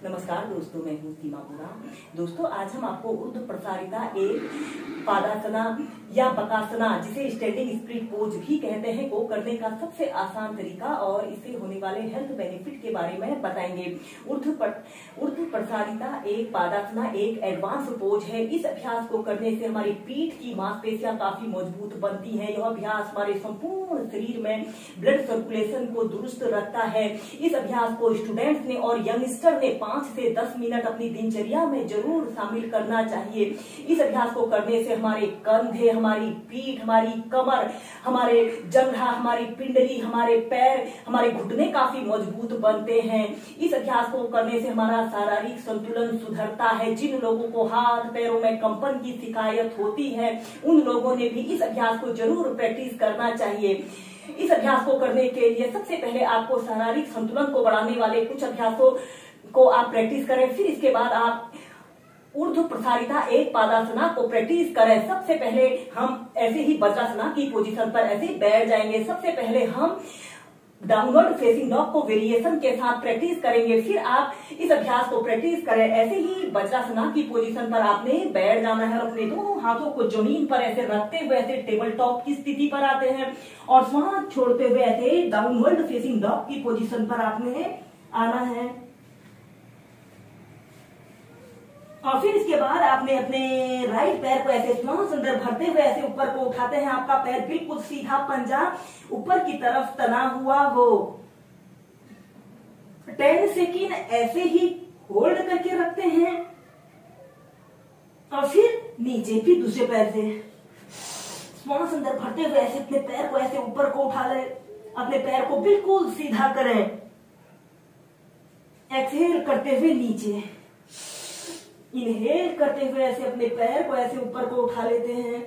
नमस्कार दोस्तों, मैं हूँ सीमा पुरा। दोस्तों, आज हम आपको ऊर्ध्व प्रसारिता एक पादासना या बकासना, जिसे स्टैंडिंग स्प्लिट पोज भी कहते हैं, को करने का सबसे आसान तरीका और इससे होने वाले हेल्थ बेनिफिट के बारे में बताएंगे। ऊर्ध्व प्रसारिता एक पादासना एक एडवांस पोज है। इस अभ्यास को करने से हमारी पीठ की मांसपेशियां काफी मजबूत बनती हैं। यह अभ्यास हमारे संपूर्ण शरीर में ब्लड सर्कुलेशन को दुरुस्त रखता है। इस अभ्यास को स्टूडेंट्स ने और यंगस्टर ने 5 से 10 मिनट अपनी दिनचर्या में जरूर शामिल करना चाहिए। इस अभ्यास को करने से हमारे कंधे, हमारी पीठ, हमारी कमर, हमारे जंघा, हमारी पिंडली, हमारे पैर, हमारे घुटने काफी मजबूत बनते हैं। इस अभ्यास को करने से हमारा शारीरिक संतुलन सुधरता है। जिन लोगों को हाथ पैरों में कंपन की शिकायत होती है, उन लोगों ने भी इस अभ्यास को जरूर प्रैक्टिस करना चाहिए। इस अभ्यास को करने के लिए सबसे पहले आपको शारीरिक संतुलन को बढ़ाने वाले कुछ अभ्यासों को आप प्रैक्टिस करें। फिर इसके बाद आप ऊर्ध्व प्रसारिता एक पादासना को प्रैक्टिस करें। सबसे पहले हम ऐसे ही वज्रासना की पोजीशन पर ऐसे बैठ जाएंगे। सबसे पहले हम डाउनवर्ड फेसिंग डॉग को वेरिएशन के साथ प्रैक्टिस करेंगे। फिर आप इस अभ्यास को प्रैक्टिस करें। ऐसे ही वज्रासना की पोजीशन पर आपने बैठ जाना है और अपने दोनों हाथों को जमीन पर ऐसे रखते हुए ऐसे टेबल टॉप की स्थिति पर आते हैं और श्वास छोड़ते हुए ऐसे डाउनवर्ड फेसिंग डॉग की पोजीशन पर आपने आना है। और फिर इसके बाद आपने अपने राइट पैर को ऐसे श्वास अंदर भरते हुए ऐसे ऊपर को उठाते हैं। आपका पैर बिल्कुल सीधा, पंजा ऊपर की तरफ तना हुआ हो। 10 सेकेंड ऐसे ही होल्ड करके रखते हैं और फिर नीचे फिर दूसरे पैर से श्वास अंदर भरते हुए ऐसे अपने पैर को ऐसे ऊपर को उठा ले। अपने पैर को बिल्कुल सीधा करें। एक्सहेल करते हुए नीचे, इनहेल करते हुए ऐसे अपने पैर को ऐसे ऊपर को उठा लेते हैं।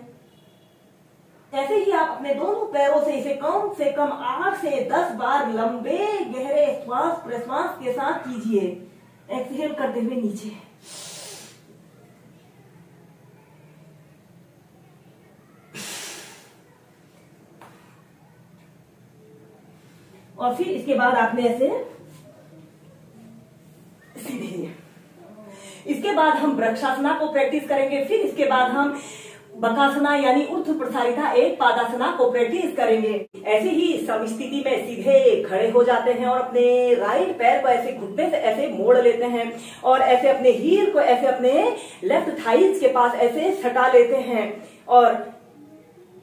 ऐसे ही आप अपने दोनों पैरों से इसे कम से कम 8 से 10 बार लंबे गहरे श्वास प्रश्वास के साथ कीजिए। एक्सहेल करते हुए नीचे, और फिर इसके बाद आपने ऐसे सीधे। इसके बाद हम वृक्षासना को प्रैक्टिस करेंगे। फिर इसके बाद हम बकासना यानी ऊर्ध्व प्रसारिता एक पादासना को प्रैक्टिस करेंगे। ऐसे ही सम स्थिति में सीधे खड़े हो जाते हैं और अपने राइट पैर को ऐसे घुटने से ऐसे मोड़ लेते हैं और ऐसे अपने हील को ऐसे अपने लेफ्ट थाइज के पास ऐसे सटा लेते हैं और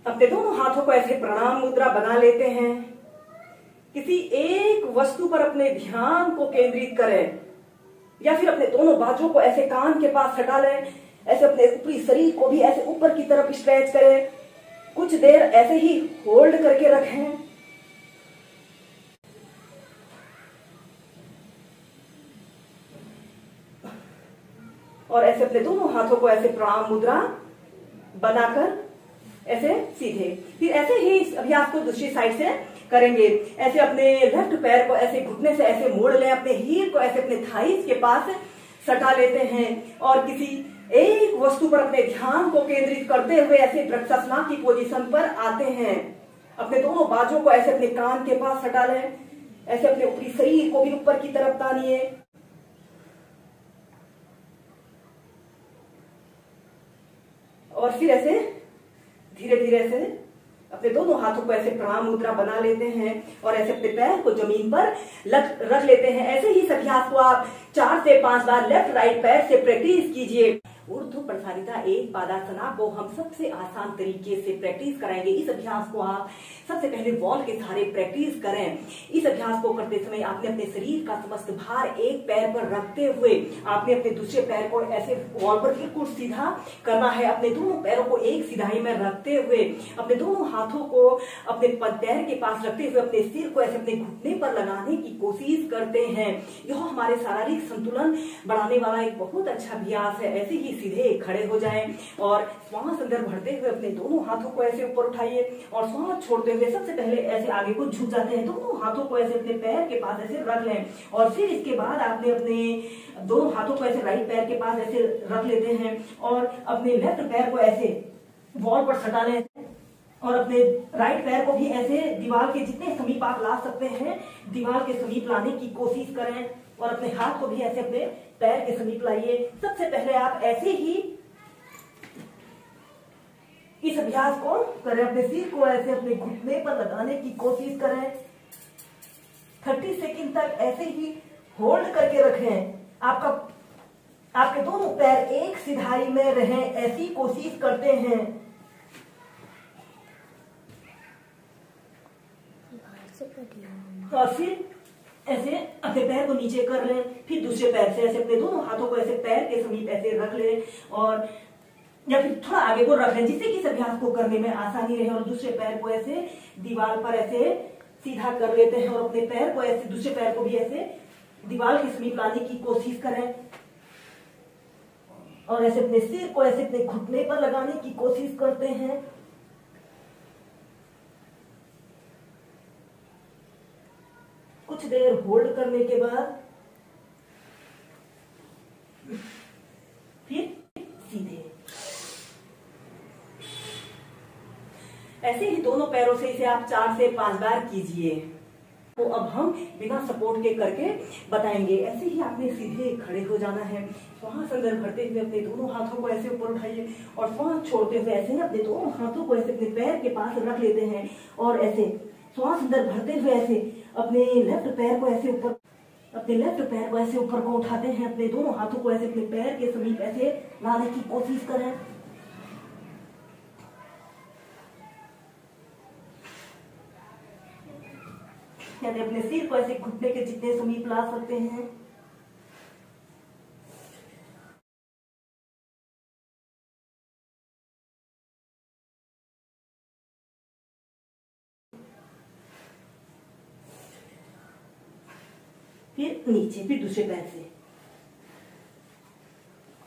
अपने दोनों हाथों को ऐसे प्रणाम मुद्रा बना लेते हैं। किसी एक वस्तु पर अपने ध्यान को केंद्रित करें या फिर अपने दोनों बाजू को ऐसे कान के पास सटा लें। ऐसे अपने ऊपरी शरीर को भी ऐसे ऊपर की तरफ स्ट्रेच करें। कुछ देर ऐसे ही होल्ड करके रखें और ऐसे अपने दोनों हाथों को ऐसे प्रणाम मुद्रा बनाकर ऐसे सीधे। फिर ऐसे ही इस अभ्यास को दूसरी साइड से करेंगे। ऐसे अपने लेफ्ट पैर को ऐसे घुटने से ऐसे मोड़ लें। अपने हील को ऐसे अपने थाइस के पास सटा लेते हैं और किसी एक वस्तु पर अपने ध्यान को केंद्रित करते हुए ऐसे वृक्षासना की पोजीशन पर आते हैं। अपने दोनों बाजू को ऐसे अपने कान के पास सटा लें। ऐसे अपने ऊपरी शरीर को भी ऊपर की तरफ तानिए और फिर ऐसे धीरे धीरे से अपने दोनों हाथों को ऐसे प्रणाम मुद्रा बना लेते हैं और ऐसे अपने पैर को जमीन पर रख लेते हैं। ऐसे ही इस अभ्यास को आप 4 से 5 बार लेफ्ट राइट पैर से प्रैक्टिस कीजिए। ऊर्ध्व प्रसारिता एक पादासना को हम सबसे आसान तरीके से प्रैक्टिस कराएंगे। इस अभ्यास को आप सबसे पहले वॉल के सहारे प्रैक्टिस करें। इस अभ्यास को करते समय आपने अपने शरीर का समस्त भार एक पैर पर रखते हुए आपने अपने दूसरे पैर को ऐसे वॉल पर बिल्कुल सीधा करना है। अपने दोनों पैरों को एक सिधाई में रखते हुए अपने दोनों हाथों को अपने पैर के पास रखते हुए अपने सिर को ऐसे अपने घुटने पर लगाने की कोशिश करते हैं। यह हमारे शारीरिक संतुलन बढ़ाने वाला एक बहुत अच्छा अभ्यास है। ऐसे ही सीधे खड़े हो जाएं और श्वास अंदर भरते हुए अपने दोनों हाथों को ऐसे ऊपर उठाइए और श्वास छोड़ते हुए सबसे पहले ऐसे आगे को झुक जाते हैं। दोनों हाथों को ऐसे अपने पैर के पास ऐसे रख लें और फिर इसके बाद आपने अपने दोनों हाथों को ऐसे राइट पैर के पास ऐसे रख लेते हैं और अपने लेफ्ट पैर को ऐसे वॉल पर सटा लें और अपने राइट पैर को भी ऐसे दीवार के जितने समीप आप ला सकते हैं दीवार के समीप लाने की कोशिश करें और अपने हाथ को भी ऐसे अपने पैर के समीप लाइए। सबसे पहले आप ऐसे ही इस अभ्यास को करें। अपने सिर को ऐसे अपने घुटने पर लगाने की कोशिश करें। 30 सेकंड तक ऐसे ही होल्ड करके रखें। आपके दोनों पैर एक सिधाई में रहें, ऐसी कोशिश करते हैं। और फिर ऐसे अपने पैर को नीचे कर लें। फिर दूसरे पैर से ऐसे अपने दोनों हाथों को ऐसे पैर के समीप ऐसे रख लें और या फिर थोड़ा आगे को रख लें, जिससे कि इस अभ्यास को करने में आसानी रहे। और दूसरे पैर को ऐसे दीवार पर ऐसे सीधा कर लेते हैं और अपने पैर को ऐसे, दूसरे पैर को भी ऐसे दीवार के समीप लाने की कोशिश करें और ऐसे अपने सिर को ऐसे अपने घुटने पर लगाने की कोशिश करते हैं। कुछ देर होल्ड करने के बाद फिर सीधे ऐसे ही दोनों पैरों से इसे आप 4 से 5 बार कीजिए। तो अब हम बिना सपोर्ट के करके बताएंगे। ऐसे ही आपने सीधे खड़े हो जाना है। श्वास अंदर भरते हुए अपने दोनों हाथों को ऐसे ऊपर उठाइए और श्वास छोड़ते हुए ऐसे अपने दोनों हाथों को ऐसे अपने पैर के पास रख लेते हैं और ऐसे श्वास अंदर भरते हुए ऐसे अपने लेफ्ट पैर को ऐसे ऊपर, अपने लेफ्ट पैर को ऐसे ऊपर को उठाते हैं। अपने दोनों हाथों को ऐसे अपने पैर के समीप ऐसे लाने की कोशिश करें। यानी अपने सिर को ऐसे घुटने के जितने समीप ला सकते हैं। फिर नीचे, फिर दूसरे पैर से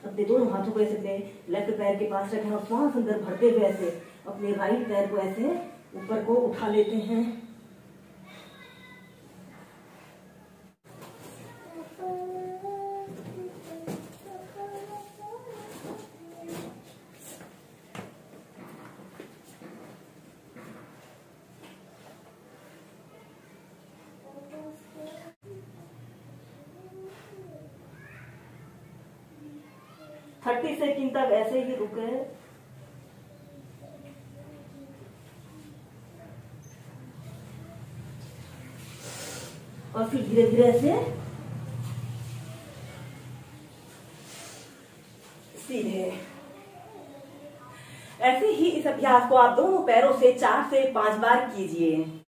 अपने दोनों हाथों को ऐसे अपने लेफ्ट पैर के पास रखें और श्वास अंदर भरते हुए ऐसे अपने राइट पैर को ऐसे ऊपर को उठा लेते हैं। थर्टी सेकंड तक ऐसे ही रुके और फिर धीरे धीरे ऐसे सीधे। ऐसे ही इस अभ्यास को आप दोनों पैरों से 4 से 5 बार कीजिए।